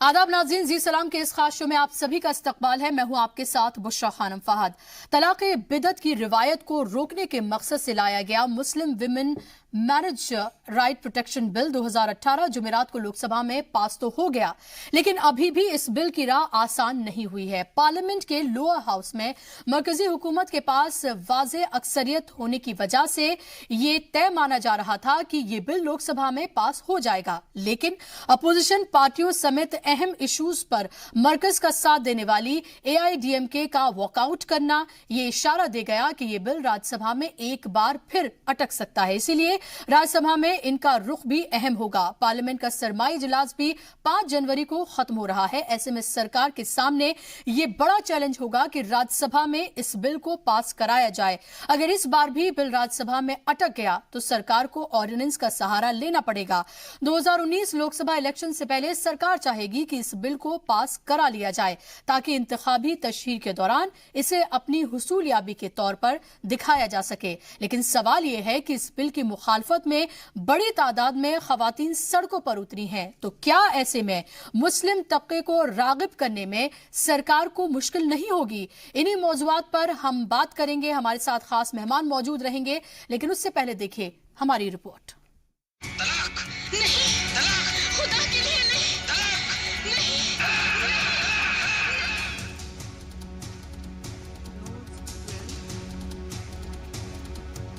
आदाब नाज़रीन, जी सलाम के इस खास शो में आप सभी का इस्तकबाल है। मैं हूं आपके साथ बुशरा खानम फहद। तलाक़ बिदअत की रिवायत को रोकने के मकसद से लाया गया Muslim women marriage right protection bill 2018 जुमेरात को लोकसभा में पास तो हो गया, लेकिन अभी भी इस बिल की राह आसान नहीं हुई है। पार्लियामेंट के लोअर हाउस में मरकजी हुकूमत के पास वाज़े अक्सरियत होने की वजह से ये तय माना जा रहा था कि ये बिल लोकसभा में पास हो जाएगा, लेकिन अपोजिशन पार्टियों समेत अहम इश्यूज पर मरकज का साथ देने वाली AIDMK का वॉकआउट करना ये इशारा दे गया कि ये बिल राज्यसभा में एक बार फिर अटक सकता है। इसीलिए राज्यसभा में इनका रुख भी अहम होगा। पार्लियामेंट का सरमाई इजलास भी 5 जनवरी को खत्म हो रहा है। ऐसे में सरकार के सामने ये बड़ा चैलेंज होगा कि राज्यसभा में इस बिल को पास कराया जाए। अगर इस बार भी बिल राज्यसभा में अटक गया तो सरकार को ऑर्डिनेंस का सहारा लेना पड़ेगा। 2019 लोकसभा इलेक्शन से पहले सरकार चाहेगी कि इस बिल को पास करा लिया जाए ताकि इंतखाबी तशहीर के दौरान इसे अपनी हुसूलियाबी के तौर पर दिखाया जा सके। लेकिन सवाल यह है कि इस बिल की मुखालफत में बड़ी तादाद में खवातीन सड़कों पर उतरी हैं, तो क्या ऐसे में मुस्लिम तबके को रागिब करने में सरकार को मुश्किल नहीं होगी? इन्हीं मौजुआत पर हम बात करेंगे। हमारे साथ खास मेहमान मौजूद रहेंगे, लेकिन उससे पहले देखिए हमारी रिपोर्ट। तलाक नहीं, तलाक खुदा के लिए नहीं, तलाक नहीं।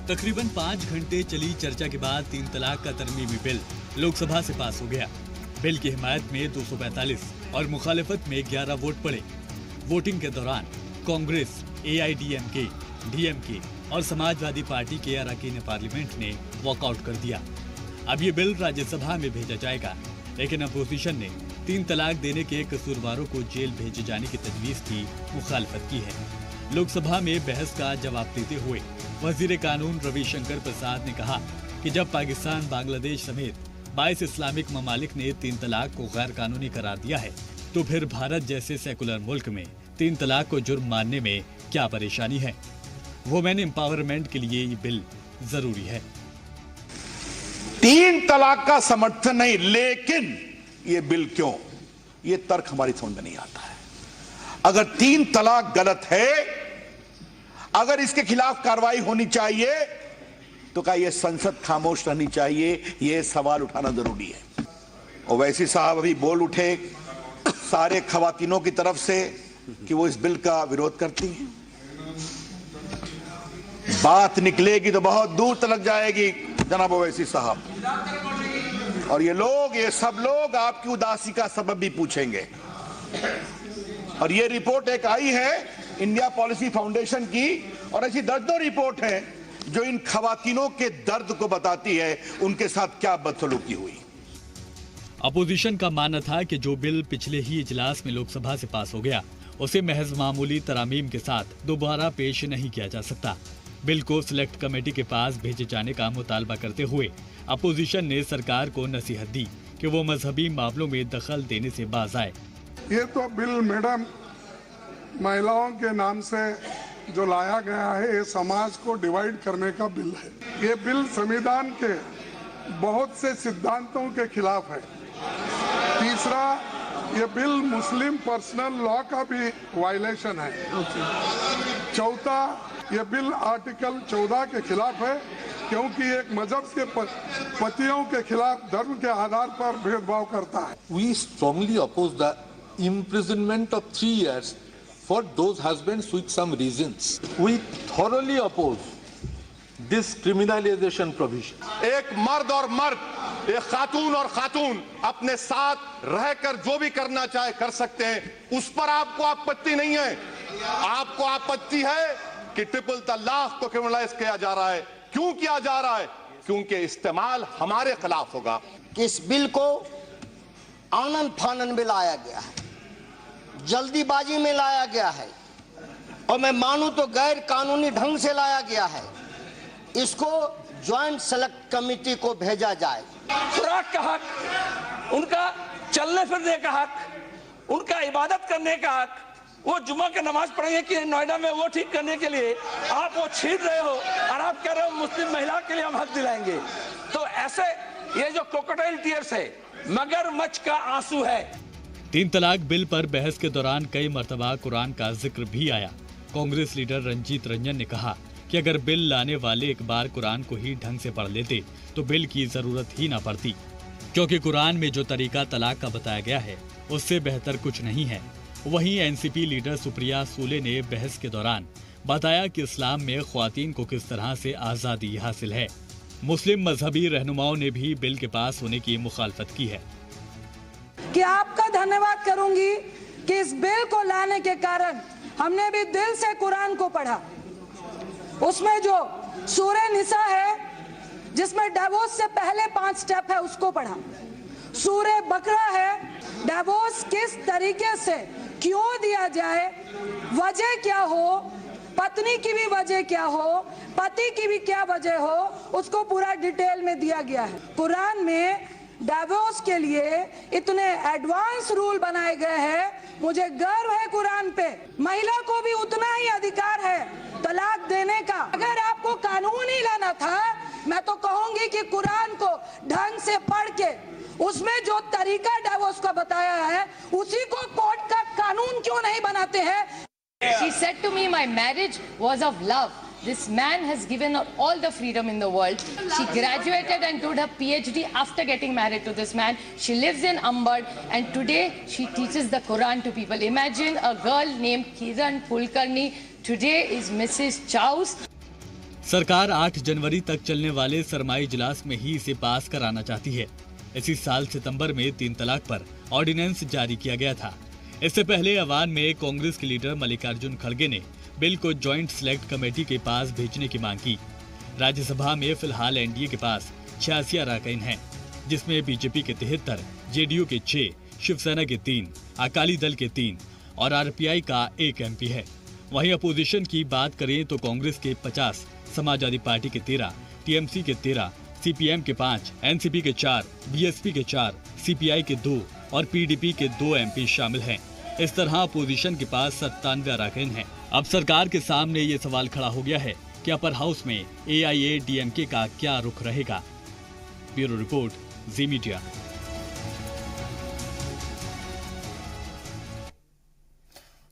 तकरीबन 5 घंटे चली चर्चा के बाद 3 तलाक का तरमीमी बिल लोकसभा से पास हो गया। बिल की हिमायत में 245 और मुखालिफत में 11 वोट पड़े। वोटिंग के दौरान कांग्रेस, AIDMK, DMK और समाजवादी पार्टी के अरकान पार्लियामेंट ने वॉकआउट कर दिया। अब ये बिल राज्यसभा में भेजा जाएगा, लेकिन अपोजिशन ने 3 तलाक देने के कसूरवारों को जेल भेजे जाने की तजवीज की मुखालफत की है। लोकसभा में बहस का जवाब देते हुए वजीर कानून रविशंकर प्रसाद ने कहा कि जब पाकिस्तान, बांग्लादेश समेत 22 इस्लामिक ममालिक ने 3 तलाक को गैर कानूनी करार दिया है, तो फिर भारत जैसे सेकुलर मुल्क में 3 तलाक को जुर्म मानने में क्या परेशानी है? वुमेन एम्पावरमेंट के लिए ये बिल जरूरी है। 3 तलाक का समर्थन नहीं, लेकिन ये बिल क्यों? ये तर्क हमारी समझ में नहीं आता है। अगर 3 तलाक गलत है, अगर इसके खिलाफ कार्रवाई होनी चाहिए, तो क्या ये संसद खामोश रहनी चाहिए? ये सवाल उठाना जरूरी है। ओवैसी साहब अभी बोल उठे सारे खवातीनों की तरफ से कि वो इस बिल का विरोध करती हैं। बात निकलेगी तो बहुत दूर तक जाएगी जनाब ओवैसी साहब, और ये सब लोग आपकी उदासी का सबब भी पूछेंगे। और ये रिपोर्ट एक आई है इंडिया पॉलिसी फाउंडेशन की, और ऐसी दर्जनों रिपोर्ट है जो इन खवातीनों के दर्द को बताती है उनके साथ क्या बदसलूकी हुई। अपोजिशन का मानना था कि जो बिल पिछले ही इजलास में लोकसभा से पास हो गया, उसे महज मामूली तरामीम के साथ दोबारा पेश नहीं किया जा सकता। बिल को सिलेक्ट कमेटी के पास भेजे जाने का मुतालबा करते हुए अपोजिशन ने सरकार को नसीहत दी कि वो मजहबी मामलों में दखल देने से बाज आए। ये तो बिल मैडम महिलाओं के नाम से जो लाया गया है, ये समाज को डिवाइड करने का बिल है। ये बिल संविधान के बहुत से सिद्धांतों के खिलाफ है। तीसरा, ये बिल मुस्लिम पर्सनल लॉ का भी वायलेशन है। चौथा, ये बिल आर्टिकल 14 के खिलाफ है, क्योंकि एक मजहब के पतियों के खिलाफ धर्म के आधार पर भेदभाव करता है। We strongly oppose the imprisonment of 3 years for those husbands with some reasons. We thoroughly oppose this criminalization provision. एक मर्द और मर्द, एक खातून और खातून अपने साथ रहकर जो भी करना चाहे कर सकते हैं, उस पर आपको आपत्ति नहीं है। आपको आपत्ति है कि ट्रिपल तलाक को क्रिमिनलाइज किया जा रहा है। क्यों किया जा रहा है? क्योंकि इस्तेमाल हमारे खिलाफ होगा। इस बिल को आनन फानन में लाया गया है, जल्दीबाजी में लाया गया है, और मैं मानूं तो गैर कानूनी ढंग से लाया गया है। इसको ज्वाइंट सेलेक्ट कमेटी को भेजा जाए। खुराक का हक, उनका चलने फिरने का हक, उनका इबादत करने का हक, वो जुम्मा के नमाज पढ़ेंगे कि नोएडा में वो ठीक करने के लिए आप वो छीन रहे हो, और आप कह रहे हो मुस्लिम महिला के लिए हम हक दिलाएंगे। तो ऐसे ये जो क्रोकोडाइल टीयर्स है, मगरमच्छ का आंसू है। तीन तलाक बिल पर बहस के दौरान कई मर्तबा कुरान का जिक्र भी आया। कांग्रेस लीडर रंजीत रंजन ने कहा कि अगर बिल लाने वाले एक बार कुरान को ही ढंग से पढ़ लेते तो बिल की जरूरत ही ना पड़ती, क्योंकि कुरान में जो तरीका तलाक का बताया गया है उससे बेहतर कुछ नहीं है। वहीं एनसीपी लीडर सुप्रिया सूले ने बहस के दौरान बताया कि इस्लाम में ख्वातीन को किस तरह से आजादी हासिल है। मुस्लिम मजहबी रहनुमाओं ने भी बिल के पास होने की मुखालफत की है। कि आपका धन्यवाद करूंगी कि इस बिल को लाने के कारण हमने भी दिल से कुरान को पढ़ा। उसमें जो सूरह निसा है जिसमें डिवोर्स से पहले 5 स्टेप है उसको पढ़ा। सूरह बकरा है, डिवोर्स किस तरीके से क्यों दिया जाए, वजह क्या हो, पत्नी की भी वजह क्या हो, पति की भी क्या वजह हो, उसको पूरा डिटेल में दिया गया है। कुरान में डिवोर्स के लिए इतने एडवांस रूल बनाए गए हैं। मुझे गर्व है कुरान पे। महिला को भी उतना ही अधिकार है तलाक देने का। अगर आपको कानून ही लाना था, मैं तो कहूंगी कि कुरान को ढंग से पढ़ के उसमें जो तरीका डिवोर्स का बताया है उसी को कोर्ट का कानून क्यों नहीं बनाते हैं। She said to me, my marriage was of love. This man has given her all the freedom in the world. She graduated and did her PhD after getting married to this man. She lives in Ambad and today she teaches the Quran to people. Imagine a girl named Kiran Kulkarni today is Mrs. Chaus. सरकार 8 जनवरी तक चलने वाले सरमाई इजलास में ही इसे पास कराना चाहती है। इसी साल सितंबर में 3 तलाक पर ऑर्डिनेंस जारी किया गया था। इससे पहले अवान में कांग्रेस के लीडर मल्लिकार्जुन खड़गे ने बिल को ज्वाइंट सिलेक्ट कमेटी के पास भेजने की मांग की। राज्यसभा में फिलहाल एनडीए के पास 86 अराकाइन हैं, जिसमें बीजेपी के 73, जेडीयू के 6, शिवसेना के 3, अकाली दल के 3 और आरपीआई का 1 एमपी है। वहीं अपोजिशन की बात करें तो कांग्रेस के 50, समाजवादी पार्टी के 13, टीएमसी के 13, सीपीएम के 5, एनसीपी के 4, बीएसपी के 4, सीपीआई के 2 और पीडीपी के 2 एमपी शामिल हैं। इस तरह अपोजिशन के पास 97 अराकाइन हैं। अब सरकार के सामने ये सवाल खड़ा हो गया है कि अपर हाउस में एआईएडीएमके का क्या रुख रहेगा। ब्यूरो रिपोर्ट, जी मीडिया।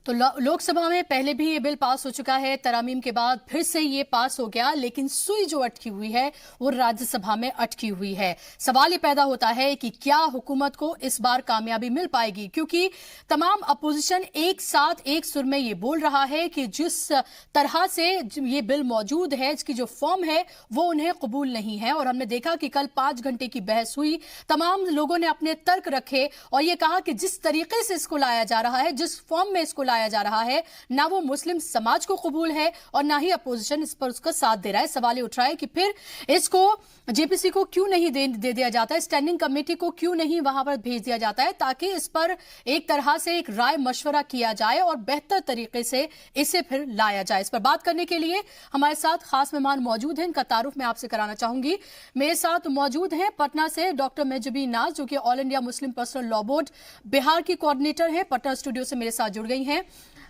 तो लोकसभा में पहले भी ये बिल पास हो चुका है, तरामीम के बाद फिर से ये पास हो गया, लेकिन सुई जो अटकी हुई है वो राज्यसभा में अटकी हुई है। सवाल ये पैदा होता है कि क्या हुकूमत को इस बार कामयाबी मिल पाएगी, क्योंकि तमाम अपोजिशन एक साथ एक सुर में ये बोल रहा है कि जिस तरह से ये बिल मौजूद है, इसकी जो फॉर्म है वो उन्हें कबूल नहीं है। और हमने देखा कि कल 5 घंटे की बहस हुई, तमाम लोगों ने अपने तर्क रखे और ये कहा कि जिस तरीके से इसको लाया जा रहा है, जिस फॉर्म में इसको लाया जा रहा है, ना वो मुस्लिम समाज को कबूल है और ना ही अपोजिशन इस पर उसका साथ दे रहा है। सवाल ये उठ रहा है कि फिर इसको जेपीसी को क्यों नहीं दे दिया जाता है, स्टैंडिंग कमेटी को क्यों नहीं वहां पर भेज दिया जाता है, ताकि इस पर एक तरह से एक राय मशवरा किया जाए और बेहतर तरीके से इसे फिर लाया जाए। इस पर बात करने के लिए हमारे साथ खास मेहमान मौजूद हैं, इनका तारुफ मैं आपसे कराना चाहूंगी। मेरे साथ मौजूद हैं पटना से डॉक्टर मेजबी नाज, जो कि all India Muslim personal law board Bihar की कोऑर्डिनेटर है, पटना स्टूडियो से मेरे साथ जुड़ गई हैं।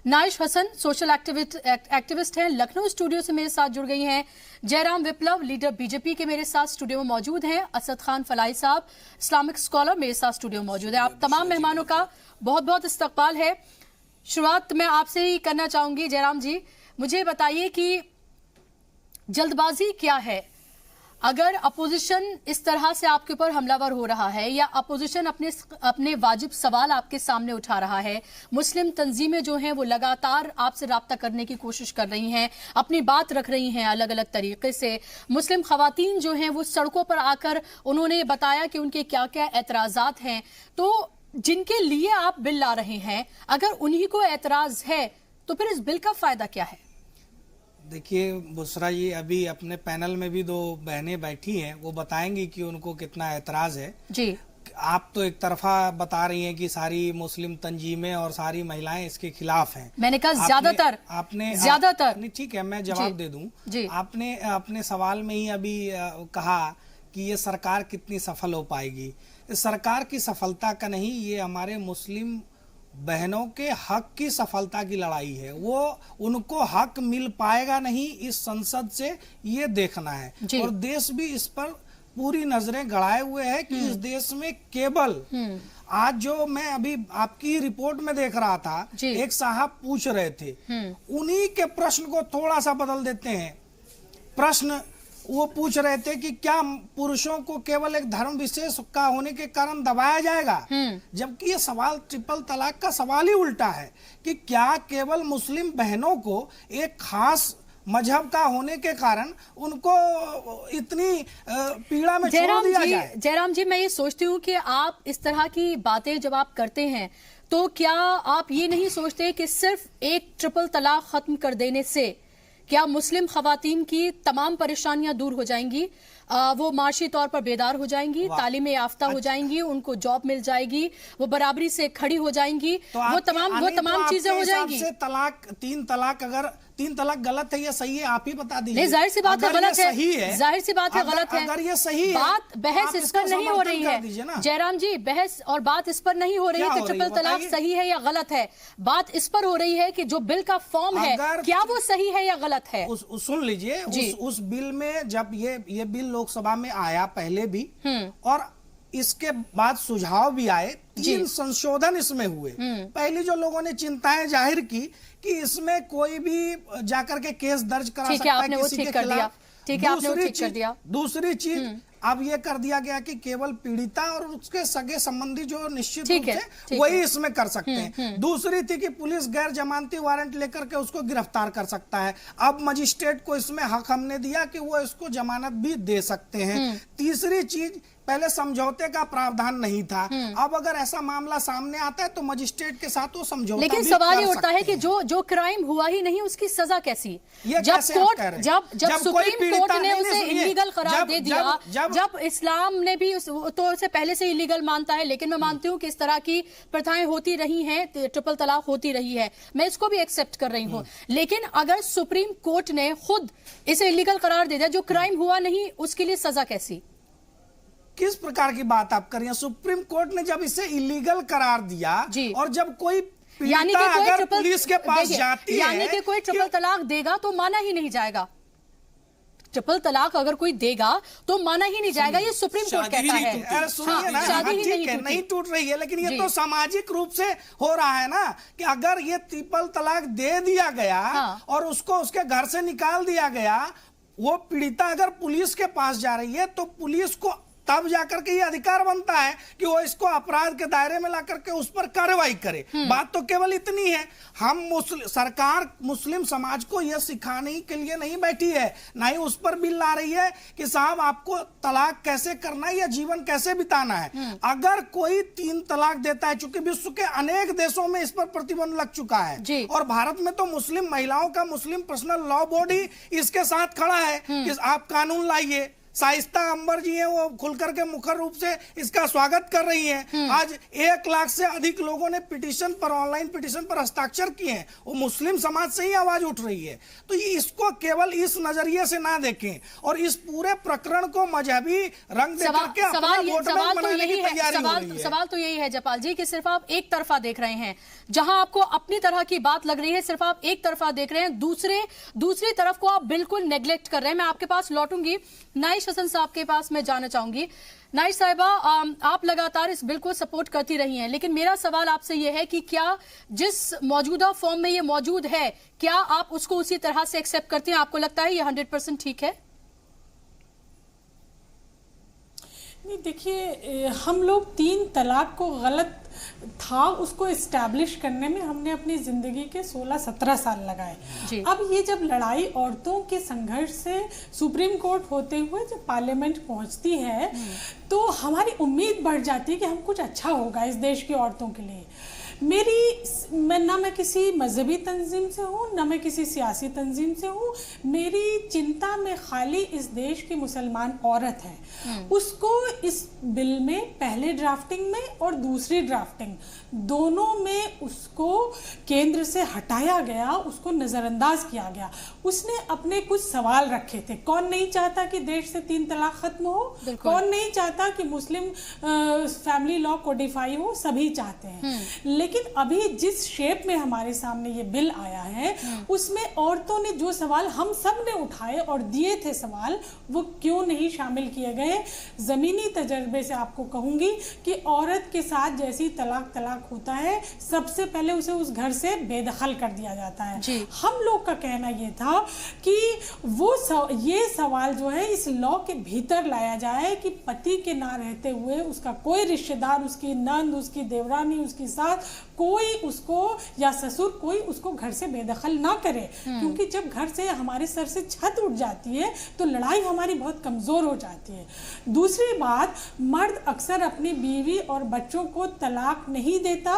नाइश हसन सोशल एक्टिविस्ट हैं, लखनऊ स्टूडियो से मेरे साथ जुड़ गई हैं। जयराम विप्लव लीडर बीजेपी के मेरे साथ स्टूडियो में मौजूद हैं। असद खान फलाही साहब इस्लामिक स्कॉलर मेरे साथ स्टूडियो में मौजूद है। आप तमाम मेहमानों का बहुत बहुत इस्तकबाल है। शुरुआत मैं आपसे ही करना चाहूंगी। जयराम जी, मुझे बताइए कि जल्दबाजी क्या है? अगर अपोजिशन इस तरह से आपके ऊपर हमलावर हो रहा है या अपोजिशन अपने वाजिब सवाल आपके सामने उठा रहा है, मुस्लिम तंजीमें जो हैं वो लगातार आपसे राब्ता करने की कोशिश कर रही हैं, अपनी बात रख रही हैं अलग अलग तरीके से, मुस्लिम खवातीन जो हैं वो सड़कों पर आकर उन्होंने बताया कि उनके क्या क्या एतराजात हैं, तो जिनके लिए आप बिल ला रहे हैं, अगर उन्हीं को एतराज है तो फिर इस बिल का फायदा क्या है? देखिए बुशरा जी, अभी अपने पैनल में भी 2 बहनें बैठी हैं, वो बताएंगी कि उनको कितना एतराज है जी। आप तो एक तरफा बता रही हैं कि सारी मुस्लिम तंजीमें और सारी महिलाएं इसके खिलाफ हैं। मैंने कहा ज्यादातर, नहीं ठीक है, मैं जवाब दे दूं। आपने अपने सवाल में ही अभी कहा कि ये सरकार कितनी सफल हो पाएगी। इस सरकार की सफलता का नहीं, ये हमारे मुस्लिम बहनों के हक की सफलता की लड़ाई है। वो उनको हक मिल पाएगा नहीं इस संसद से, ये देखना है। और देश भी इस पर पूरी नजरें गड़ाए हुए है कि इस देश में केवल आज जो मैं अभी आपकी रिपोर्ट में देख रहा था, एक साहब पूछ रहे थे, उन्हीं के प्रश्न को थोड़ा सा बदल देते हैं। प्रश्न वो पूछ रहे थे कि क्या पुरुषों को केवल एक धर्म विशेष का होने के कारण दबाया जाएगा, जबकि ये सवाल ट्रिपल तलाक का सवाल ही उल्टा है कि क्या केवल मुस्लिम बहनों को एक खास मजहब का होने के कारण उनको इतनी पीड़ा में छोड़ दिया जाए। जयराम जी, मैं ये सोचती हूँ कि आप इस तरह की बातें जब आप करते हैं तो क्या आप ये नहीं सोचते कि सिर्फ एक ट्रिपल तलाक खत्म कर देने से क्या मुस्लिम खवातीन की तमाम परेशानियां दूर हो जाएंगी, वो माशी तौर पर बेदार हो जाएंगी, तालीम याफ्ता हो जाएंगी, उनको जॉब मिल जाएगी, वो बराबरी से खड़ी हो जाएंगी, तो वो तमाम चीजें हो जाएंगी। तीन तलाक गलत है या सही है, आप ही बता दीजिए। नहीं, जाहिर सी बात है गलत है, जाहिर सी बात है गलत है। अगर ये सही है, बात बहस इस पर नहीं हो रही है जयराम जी, बहस और बात इस पर नहीं हो रही है कि ट्रिपल तलाक सही है या गलत है। बात इस पर हो रही है कि जो बिल का फॉर्म है क्या वो सही है या गलत है। सुन लीजिए, उस बिल में जब ये बिल लोकसभा में आया पहले भी और इसके बाद सुझाव भी आए, 3 संशोधन इसमें हुए। पहली जो लोगों ने चिंताएं जाहिर की कि इसमें कोई भी जाकर के केस दर्ज करा सकता है किसी के खिलाफ। ठीक है, आपने वो ठीक कर दिया। दूसरी चीज अब ये कर दिया गया कि केवल पीड़िता और उसके सगे संबंधी जो निश्चित रूप से वही इसमें कर सकते हैं। दूसरी थी कि पुलिस गैर जमानती वारंट लेकर के उसको गिरफ्तार कर सकता है। अब मजिस्ट्रेट को इसमें हक हमने दिया कि वो इसको जमानत भी दे सकते हैं। तीसरी चीज, पहले समझौते का प्रावधान नहीं था, अब अगर ऐसा मामला सामने आता है तो मजिस्ट्रेट के साथ वो समझौता भी कर सकते हैं। लेकिन सवाल ये उठता है कि जो क्राइम हुआ ही नहीं उसकी सजा कैसी? जब सुप्रीम कोर्ट ने उसे इलीगल करार दे दिया, जब इस्लाम ने भी तो उसे पहले से इलीगल मानता है, लेकिन मैं मानती हूँ कि इस तरह की प्रथाएं होती रही हैं, ट्रिपल तलाक होती रही है, मैं इसको भी एक्सेप्ट कर रही हूँ। लेकिन अगर सुप्रीम कोर्ट ने खुद इसे इलीगल करार दे दिया, जो क्राइम हुआ नहीं उसके लिए सजा कैसी? किस प्रकार की बात आप कर रही हैं? सुप्रीम कोर्ट ने जब इसे इलीगल करार दिया और जब कोई यानी कि अगर पुलिस के पास जाती है, यानी कि कोई ट्रिपल तलाक देगा तो माना ही नहीं जाएगा। ट्रिपल तलाक अगर कोई देगा तो माना ही नहीं जाएगा, ये सुप्रीम कोर्ट कहता है। सुनिए ना, शादी नहीं टूट रही है, लेकिन ये तो सामाजिक रूप से हो रहा है ना कि अगर ये ट्रिपल तलाक दे दिया गया और उसको उसके घर से निकाल दिया गया, वो पीड़िता अगर पुलिस के पास जा रही है तो पुलिस को तब जाकर के ये अधिकार बनता है कि वो इसको अपराध के दायरे में ला करके उस पर कार्रवाई करे। बात तो केवल इतनी है। हम सरकार मुस्लिम समाज को यह सिखाने के लिए नहीं बैठी है, ना ही उस पर बिल ला रही है कि साहब आपको तलाक कैसे करना है या जीवन कैसे बिताना है। अगर कोई 3 तलाक देता है, चूंकि विश्व के अनेक देशों में इस पर प्रतिबंध लग चुका है और भारत में तो मुस्लिम महिलाओं का मुस्लिम पर्सनल लॉ बोर्ड ही इसके साथ खड़ा है कि आप कानून लाइए। शाइस्ता अंबर जी हैं, वो खुलकर के मुखर रूप से इसका स्वागत कर रही हैं। आज 1 लाख से अधिक लोगों ने पिटीशन पर, ऑनलाइन पिटीशन पर हस्ताक्षर किए हैं। वो मुस्लिम समाज से ही आवाज उठ रही है। तो इसको केवल इस नजरिए से ना देखें और इस पूरे प्रकरण को मजहबी रंग दे करके अपना वोट बैंक बनाने की तैयारी हो रही है। सवाल तो यही है जयपाल जी कि सिर्फ आप एक तरफा देख रहे हैं, जहां आपको अपनी तरह की बात लग रही है सिर्फ आप एक तरफा देख रहे हैं, दूसरी तरफ को आप बिल्कुल नेग्लेक्ट कर रहे हैं। मैं आपके पास लौटूंगी, नाइश हसन साहब के पास मैं जाना चाहूंगी। नाइश साहिबा, आप लगातार इस बिल को सपोर्ट करती रही हैं, लेकिन मेरा सवाल आपसे यह है कि क्या जिस मौजूदा फॉर्म में ये मौजूद है, क्या आप उसको उसी तरह से एक्सेप्ट करती हैं? आपको लगता है ये 100% ठीक है? नहीं, देखिए, हम लोग 3 तलाक को गलत था उसको इस्टेब्लिश करने में हमने अपनी ज़िंदगी के 16-17 साल लगाए। अब ये जब लड़ाई औरतों के संघर्ष से सुप्रीम कोर्ट होते हुए जब पार्लियामेंट पहुंचती है तो हमारी उम्मीद बढ़ जाती है कि हम कुछ अच्छा होगा इस देश की औरतों के लिए। ना मैं किसी मजहबी तंजीम से हूँ, ना मैं किसी सियासी तंजीम से हूँ। मेरी चिंता में खाली इस देश की मुसलमान औरत है। उसको इस बिल में पहले ड्राफ्टिंग में और दूसरी ड्राफ्टिंग दोनों में उसको केंद्र से हटाया गया, उसको नज़रअंदाज किया गया। उसने अपने कुछ सवाल रखे थे। कौन नहीं चाहता कि देश से 3 तलाक खत्म हो? कौन नहीं चाहता कि मुस्लिम फैमिली लॉ कोडिफाई हो? सभी चाहते हैं। लेकिन लेकिन अभी जिस शेप में हमारे सामने ये बिल आया है उसमें औरतों ने जो सवाल हम सब ने उठाए और दिए थे सवाल, वो क्यों नहीं शामिल किए गए। ज़मीनी तजर्बे से आपको कहूंगी कि औरत के साथ जैसी तलाक होता है, सबसे पहले उसे उस घर से बेदखल कर दिया जाता है। हम लोग का कहना ये था कि ये सवाल जो है इस लॉ के भीतर लाया जाए कि पति के ना रहते हुए उसका कोई रिश्तेदार, उसकी नंद, उसकी देवरानी, उसकी सास, कोई उसको या ससुर कोई उसको घर से बेदखल ना करे, क्योंकि जब घर से हमारे सर से छत उठ जाती है तो लड़ाई हमारी बहुत कमजोर हो जाती है। दूसरी बात, मर्द अक्सर अपनी बीवी और बच्चों को तलाक नहीं देता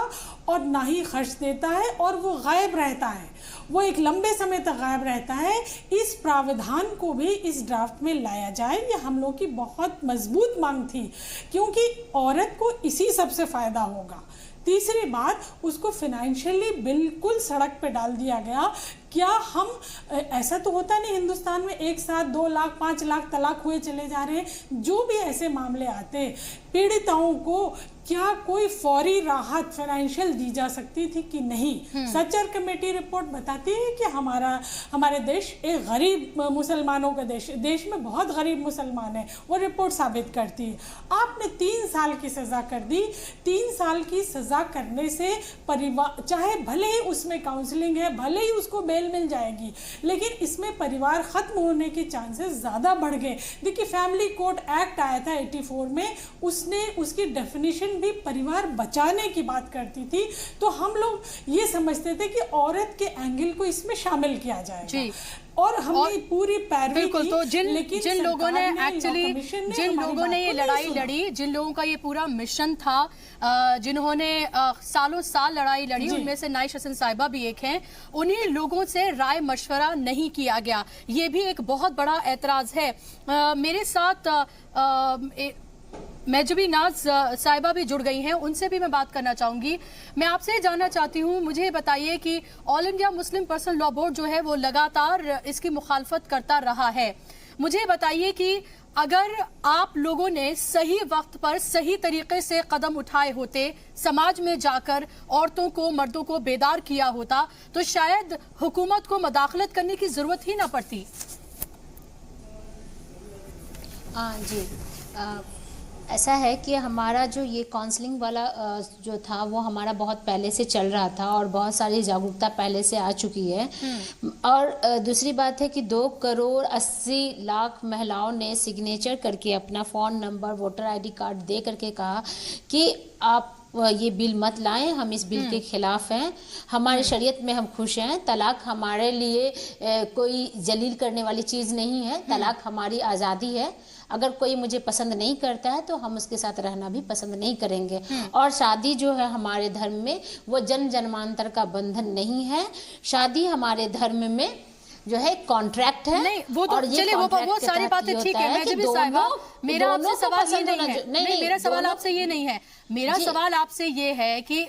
और ना ही खर्च देता है और वो गायब रहता है, वो एक लंबे समय तक गायब रहता है। इस प्रावधान को भी इस ड्राफ्ट में लाया जाए, ये हम लोग की बहुत मजबूत मांग थी, क्योंकि औरत को इसी सबसे फायदा होगा। तीसरी बात, उसको फाइनेंशियली बिल्कुल सड़क पे डाल दिया गया। क्या हम, ऐसा तो होता नहीं हिंदुस्तान में एक साथ 2 लाख 5 लाख तलाक हुए चले जा रहे हैं। जो भी ऐसे मामले आते, पीड़िताओं को क्या कोई फौरी राहत फाइनेंशियल दी जा सकती थी कि नहीं। सच्चर कमेटी रिपोर्ट बताती है कि हमारे देश एक गरीब मुसलमानों का देश में बहुत गरीब मुसलमान है, वो रिपोर्ट साबित करती है। आपने 3 साल की सजा कर दी। 3 साल की सजा करने से परिवार, चाहे भले ही उसमें काउंसलिंग है, भले ही उसको बेल मिल जाएगी, लेकिन इसमें परिवार खत्म होने के चांसेस ज्यादा बढ़ गए। देखिए, फैमिली कोर्ट एक्ट आया था 84 में, उसकी डेफिनेशन भी परिवार बचाने की बात करती थी। तो हम लोग ये समझते थे कि औरत के एंगल को इसमें शामिल किया जाएगा और हमने पूरी पैरवी की। तो जिन लोगों ने एक्चुअली जिन लोगों ने ये लड़ाई लड़ी, जिन लोगों का ये पूरा मिशन था, जिन्होंने सालों साल लड़ाई लड़ी, उनमें से नाइश हसन साहिबा भी एक हैं, उन्हीं लोगों से राय मशवरा नहीं किया गया। ये भी एक बहुत बड़ा एतराज है। मेरे साथ मेजबी नाज साहिबा भी जुड़ गई हैं, उनसे भी मैं बात करना चाहूंगी। मैं आपसे जानना चाहती हूं, मुझे बताइए कि all India Muslim personal law board जो है वो लगातार इसकी मुखालफत करता रहा है। मुझे बताइए कि अगर आप लोगों ने सही वक्त पर सही तरीके से कदम उठाए होते, समाज में जाकर औरतों को, मर्दों को बेदार किया होता, तो शायद हुकूमत को मदाखलत करने की जरूरत ही ना पड़ती। जी, ऐसा है कि हमारा जो ये काउंसलिंग वाला जो था वो हमारा बहुत पहले से चल रहा था और बहुत सारी जागरूकता पहले से आ चुकी है। और दूसरी बात है कि 2,80,00,000 महिलाओं ने सिग्नेचर करके अपना phone number, voter ID card दे करके कहा कि आप ये बिल मत लाएं, हम इस बिल के खिलाफ हैं, हमारे शरीयत में हम खुश हैं, तलाक हमारे लिए कोई जलील करने वाली चीज़ नहीं है, तलाक हमारी आज़ादी है। अगर कोई मुझे पसंद नहीं करता है तो हम उसके साथ रहना भी पसंद नहीं करेंगे। और शादी जो है हमारे धर्म में वो जन्म जन्मांतर का बंधन नहीं है। शादी हमारे धर्म में जो है कॉन्ट्रैक्ट है। नहीं, वो तो चलिए, वो सारी बातें ठीक है। मैं भी साहिबा, मेरा आपसे सवाल ये नहीं है, नहीं, मेरा सवाल आपसे ये नहीं है। मेरा सवाल आपसे ये है कि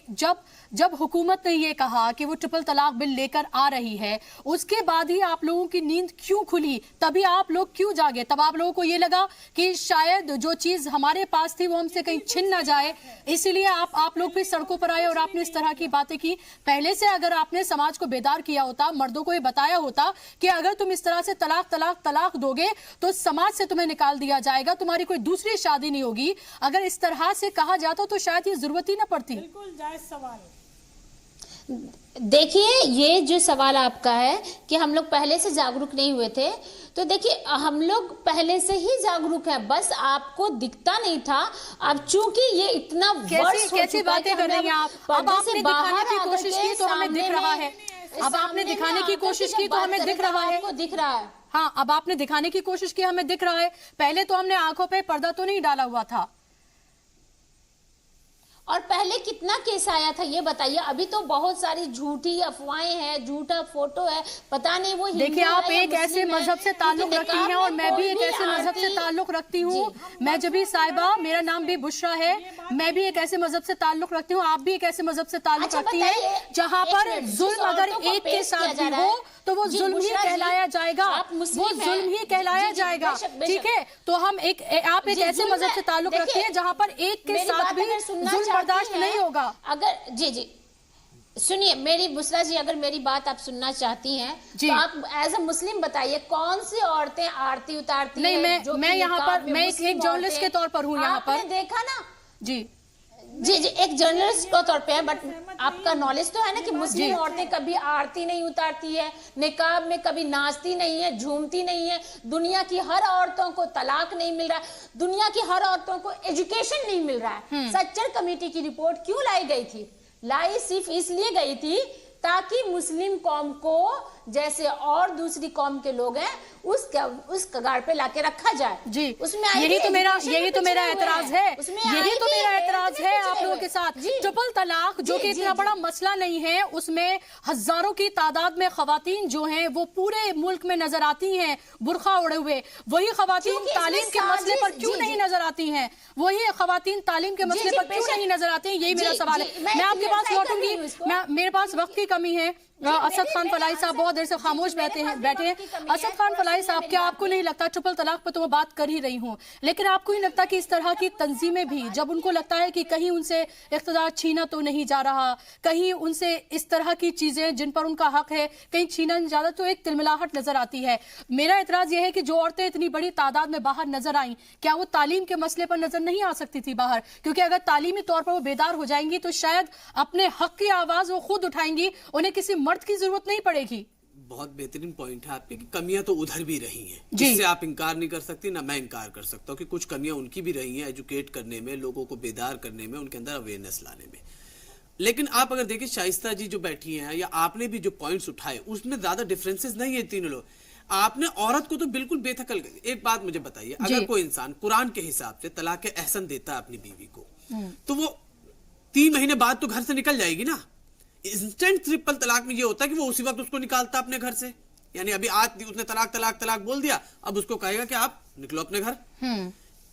जब हुकूमत ने ये कहा कि वो ट्रिपल तलाक बिल लेकर आ रही है, उसके बाद ही आप लोगों की नींद क्यों खुली? तभी आप लोग क्यों जागे? तब आप लोगों को ये लगा कि शायद जो चीज हमारे पास थी वो हमसे कहीं छिन ना जाए, इसीलिए आप लोग भी सड़कों पर आए और आपने इस तरह की बातें की। पहले से अगर आपने समाज को बेदार किया होता, मर्दों को ये बताया होता कि अगर तुम इस तरह से तलाक दोगे तो समाज से तुम्हें निकाल दिया जाएगा, तुम्हारी कोई दूसरी शादी नहीं होगी, अगर इस तरह से कहा जाता तो शायद ये जरूरत ही ना पड़ती। बिल्कुल जायज सवाल। देखिए, ये जो सवाल आपका है कि हम लोग पहले से जागरूक नहीं हुए थे, तो देखिए हम लोग पहले से ही जागरूक हैं, बस आपको दिखता नहीं था। अब चूंकि ये इतना कैसी बातें कर रही हैं आप? अब आपने दिखाने की कोशिश की तो हमें दिख रहा है। अब आपने दिखाने की कोशिश की तो हमें दिख रहा है। दिख रहा है। हाँ, अब आपने दिखाने की कोशिश की, हमें दिख रहा है। पहले तो हमने आंखों पे पर्दा तो नहीं डाला हुआ था। और पहले कितना केस आया था ये बताइए। अभी तो बहुत सारी झूठी अफवाहें हैं, झूठा फोटो है, पता नहीं वो। देखिए, आप एक ऐसे मजहब से ताल्लुक रखती हैं और मैं भी एक ऐसे मजहब से ताल्लुक रखती हूँ। मैं जबी साहिबा, मेरा नाम भी बुशरा है, मैं भी एक ऐसे मजहब से ताल्लुक रखती हूँ, आप भी एक ऐसे मजहब से ताल्लुक रखती है जहाँ पर जुल्म अगर एक के साथ भी हो तो वो जुल्म ही कहलाया जाएगा, वो जुल्म ही कहलाया जाएगा। ठीक है, तो हम आप एक ऐसे मजहब से ताल्लुक रखती है जहाँ पर एक के साथ भी जुल्म बर्दाश्त नहीं होगा। अगर जी सुनिए मेरी बुशरा जी, अगर मेरी बात आप सुनना चाहती हैं तो आप एज अ मुस्लिम बताइए कौन सी औरतें आरती उतारती नहीं, हैं? मैं यहाँ पर मैं एक जर्नलिस्ट के तौर पर हूँ यहाँ पर। आपने देखा ना जी जी एक जर्नलिस्ट के तौर पे है, बट आपका नॉलेज तो है ना कि मुस्लिम औरतें कभी आरती नहीं उतारती है, निकाब में कभी नाचती नहीं है, झूमती नहीं है। दुनिया की हर औरतों को तलाक नहीं मिल रहा है, दुनिया की हर औरतों को एजुकेशन नहीं मिल रहा है। सच्चर कमेटी की रिपोर्ट क्यों लाई गई थी? लाई सिर्फ इसलिए गई थी ताकि मुस्लिम कौम को जैसे और दूसरी कौम के लोग हैं उस कगार पे लाके रखा जाए। जी उसमें यही तो मेरा एतराज है, यही तो मेरा एतराज है आप लोगों के साथ। ट्रिपल तलाक जो कि इतना बड़ा मसला नहीं है, उसमें हजारों की तादाद में खवातीन जो हैं वो पूरे मुल्क में नजर आती हैं बुर्खा ओढ़े हुए। वही खवातीन तालीम के मसले पर क्यों नहीं नजर आती हैं? वही खवातीन तालीम के मसले पर क्यों नहीं नजर आती हैं? यही मेरा सवाल है। मैं आपके पास लौटूंगी, मेरे पास वक्त की कमी है। असद खान फलाई साहब बहुत देर से खामोश बैठे हैं। असद खान फलाई साहब, क्या आपको नहीं लगता, ट्रिपल तलाक पर तो मैं बात कर ही रही हूँ, लेकिन आपको ही लगता कि इस तरह की तंजीमें भी जब उनको लगता है कि कहीं उनसे इख्तियार छीना तो नहीं जा रहा, कहीं उनसे इस तरह की चीजें जिन पर उनका हक है कहीं छीना नहीं जाता, तो एक तिलमिलाहट नजर आती है। मेरा एतराज यह है कि जो औरतें इतनी बड़ी तादाद में बाहर नजर आई, क्या वो तालीम के मसले पर नजर नहीं आ सकती थी बाहर? क्योंकि अगर तालीमी तौर पर वो बेदार हो जाएंगी तो शायद अपने हक की आवाज वो खुद उठाएंगी, उन्हें किसी मर्द की जरूरत नहीं पड़ेगी। बहुत बेहतरीन पॉइंट है आपके कि कमियां तो उधर भी रही हैं, जिससे आप इंकार नहीं कर सकती, ना मैं इंकार कर सकता हूं कि कुछ कमियां उनकी भी रही हैं एजुकेट करने में, लोगों को बेदार करने में, उनके अंदर अवेयरनेस लाने में। लेकिन आप अगर देखिए शाइस्ता जी जो बैठी हैं या आपने भी जो पॉइंट्स उठाए उसमें ज्यादा डिफरेंसेस नहीं है तीनों लोग। आपने औरत को तो बिल्कुल बेथकल। एक बात मुझे बताइए, अगर कोई इंसान कुरान के हिसाब से तलाक एहसन देता है अपनी बीवी को, तो वो 3 महीने बाद तो घर से निकल जाएगी ना। इंस्टेंट ट्रिपल तलाक में ये होता है कि वो उसी वक्त उसको निकालता अपने घर से। यानी अभी आज उसने तलाक बोल दिया, अब उसको कहेगा कि आप निकलो अपने घर।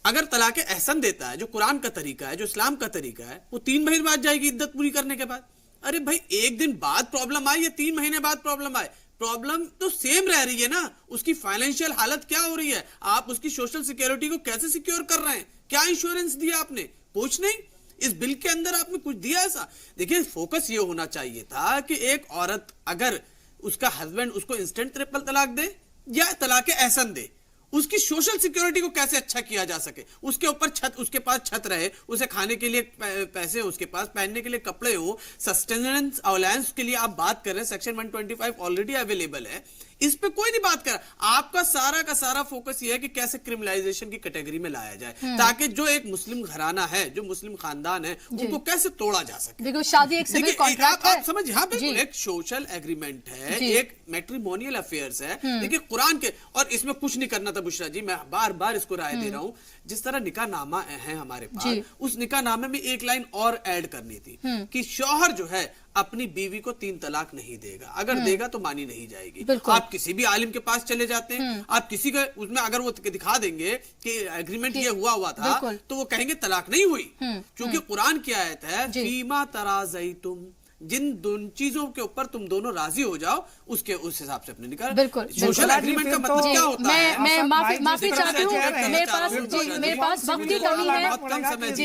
अगर तलाक एहसन देता है जो कुरान का तरीका है, जो इस्लाम का तरीका है, वो 3 महीने बाद जाएगी इद्दत पूरी करने के बाद। अरे भाई, एक दिन बाद प्रॉब्लम आए या 3 महीने बाद प्रॉब्लम आए, प्रॉब्लम तो सेम रह रही है ना। उसकी फाइनेंशियल हालत क्या हो रही है, आप उसकी सोशल सिक्योरिटी को कैसे सिक्योर कर रहे हैं, क्या इंश्योरेंस दिया आपने? कुछ नहीं। इस बिल के अंदर आपने कुछ दिया ऐसा? देखिए, फोकस ये होना चाहिए था कि एक औरत अगर उसका हस्बैंड उसको इंस्टेंट ट्रिपल तलाक दे या तलाक एहसन दे, उसकी सोशल सिक्योरिटी को कैसे अच्छा किया जा सके, उसके ऊपर छत, उसके पास छत रहे, उसे खाने के लिए पैसे हो, उसके पास पहनने के लिए कपड़े हो, सस्टेनेंस अलाउंस के लिए आप बात कर रहे हैं, सेक्शन 125 ऑलरेडी अवेलेबल है, इस पे कोई नहीं बात कर रहा। आपका सारा का सारा फोकस ये है कि कैसे क्रिमिनलाइजेशन की कैटेगरी में लाया जाए, ताकि जो एक मुस्लिम घराना है, जो मुस्लिम खानदान है, उनको कैसे तोड़ा जा सके। देखो, शादी एक सिविल कॉन्ट्रैक्ट है, आप समझ, यहाँ बिल्कुल एक सोशल एग्रीमेंट है, एक मैट्रिमोनियल अफेयर्स है। देखिए, कुरान के, और इसमें कुछ नहीं करना था बुशरा जी, मैं बार बार इसको राय दे रहा हूँ। जिस तरह निकाह नामा है हमारे पास, उस निकाह नामे में एक लाइन और ऐड करनी थी कि शौहर जो है अपनी बीवी को 3 तलाक नहीं देगा, अगर देगा तो मानी नहीं जाएगी। आप किसी भी आलिम के पास चले जाते हैं, आप किसी का उसमें अगर वो दिखा देंगे कि एग्रीमेंट ये हुआ था, तो वो कहेंगे तलाक नहीं हुई, क्योंकि कुरान की आयत है फीमा तराज़यतुम, जिन चीजों के ऊपर तुम दोनों राजी हो जाओ उस हिसाब से अपने निकाल। बिल्कुल, सोशल एग्रीमेंट का मतलब क्या होता है? मैं माफी चाहती हूँ, मेरे पास वक्त की कमी है। माजरत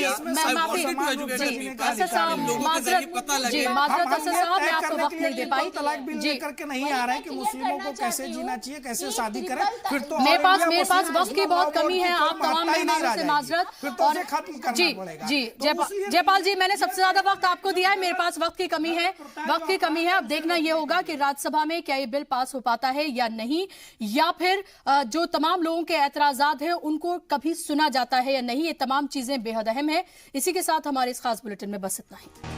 असद साहब, मैं आपको वक्त नहीं दे पाई। तलाक बिल लेकर के नहीं आ रहा है कि मुस्लिमों को कैसे जीना चाहिए, कैसे शादी करें, फिर तो मेरे पास वक्त की बहुत कमी है। आप तमाम मेहमानों से माजरत, और खत्म करना पड़ेगा। जी जयपाल जी, मैंने सबसे ज्यादा वक्त आपको दिया है, मेरे पास वक्त की कमी है। अब देखना यह होगा कि राज्यसभा में क्या ये बिल पास हो पाता है या नहीं, या फिर जो तमाम लोगों के एतराजात हैं उनको कभी सुना जाता है या नहीं। ये तमाम चीजें बेहद अहम है। इसी के साथ हमारे इस खास बुलेटिन में बस इतना ही।